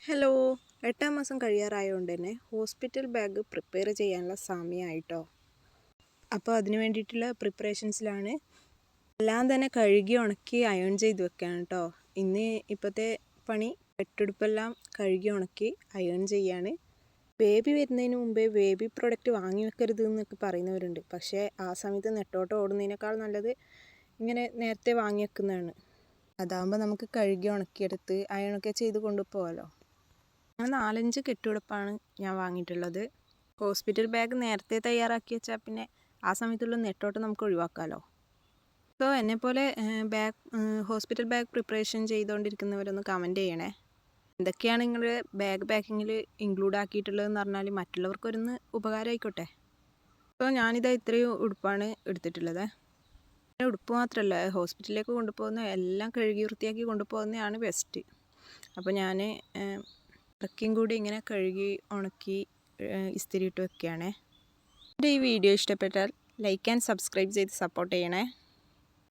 Hello, 8ാം മാസം കഴിയാറായതുകൊണ്ട് തന്നെ hospital bag prepare ചെയ്യാനുള്ള സമയമായിട്ടോ. അപ്പോൾ അതിന് വേണ്ടിയിട്ടുള്ള പ്രിപ്പറേഷൻസിലാണ്. എല്ലാം തന്നെ കഴുകി ഉണക്കി അയൺ ചെയ്ത് വെക്കുകയാണ് കേട്ടോ. ഇപ്പോഴത്തെ പണി കെട്ടുടുപ്പെല്ലാം കഴുകി ഉണക്കി അയൺ ചെയ്യാണ്. ബേബി വരുന്നതിന് മുമ്പേ ബേബി പ്രൊഡക്റ്റ് വാങ്ങി വെക്കരുത് എന്നൊക്കെ പറയുന്നവരുണ്ട്. പക്ഷേ ആ സമയത്ത് നെട്ടോട്ട് ഓടുന്നതിനേക്കാൾ നല്ലത് ഇങ്ങനെ നേരത്തെ വാങ്ങി വെക്കുന്നതാണ്. അതാകുമ്പോൾ നമുക്ക് കഴുകി ഉണക്കിയെടുത്ത് അയണൊക്കെ ചെയ്ത് കൊണ്ടുപോകാമല്ലോ. ഞാൻ 4-5 കെട്ടുടുപ്പാണ് ഞാൻ വാങ്ങിയിട്ടുള്ളത്. ഹോസ്പിറ്റൽ ബാഗ് നേരത്തെ തയ്യാറാക്കി വെച്ചാൽ പിന്നെ ആ സമയത്തുള്ള നെട്ടോട്ട് നമുക്ക് ഒഴിവാക്കാമല്ലോ. സോ എന്നെപ്പോലെ ഹോസ്പിറ്റൽ ബാഗ് പ്രിപ്പറേഷൻ ചെയ്തുകൊണ്ടിരിക്കുന്നവരൊന്ന് കമൻറ്റ് ചെയ്യണേ. എന്തൊക്കെയാണ് നിങ്ങൾ ബാഗ് പാക്കിങ്ങിൽ ഇൻക്ലൂഡ് ആക്കിയിട്ടുള്ളതെന്ന് പറഞ്ഞാൽ മറ്റുള്ളവർക്കൊരുന്ന് ഉപകാരമായിക്കോട്ടെ. സോ ഞാനിതാ ഇത്രയും ഉടുപ്പാണ് എടുത്തിട്ടുള്ളത്. ഉടുപ്പ് മാത്രമല്ല, ഹോസ്പിറ്റലിലേക്ക് കൊണ്ടുപോകുന്ന എല്ലാം കഴുകി വൃത്തിയാക്കി കൊണ്ടുപോകുന്നതാണ് ബെസ്റ്റ്. അപ്പോൾ ഞാൻ ഇതൊക്കെയും കൂടി ഇങ്ങനെ കഴുകി ഉണക്കി ഇസ്തിരിയിട്ട് വെക്കുകയാണേ. എൻ്റെ ഈ വീഡിയോ ഇഷ്ടപ്പെട്ടാൽ ലൈക്ക് ആൻഡ് സബ്സ്ക്രൈബ് ചെയ്ത് സപ്പോർട്ട് ചെയ്യണേ.